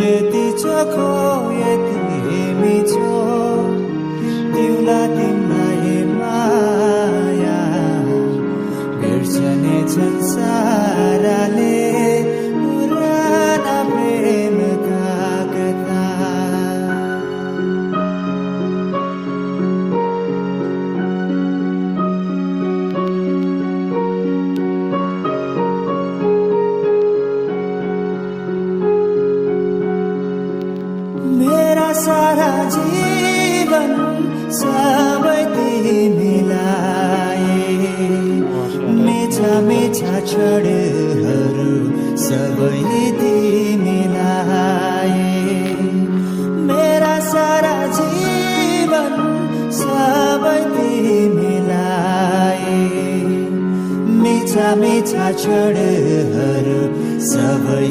यति चोखो यति मिठो तिउला तिमीलाई माया बिर्सने संसारले पुराना प्रेमका कथा मेरा सारा जीवन सबै तिमीलाई मीठा मीठा क्षणहरू सबै तिमीलाई मेरा सारा जीवन सबै तिमीलाई मीठा मीठा क्षणहरू सबै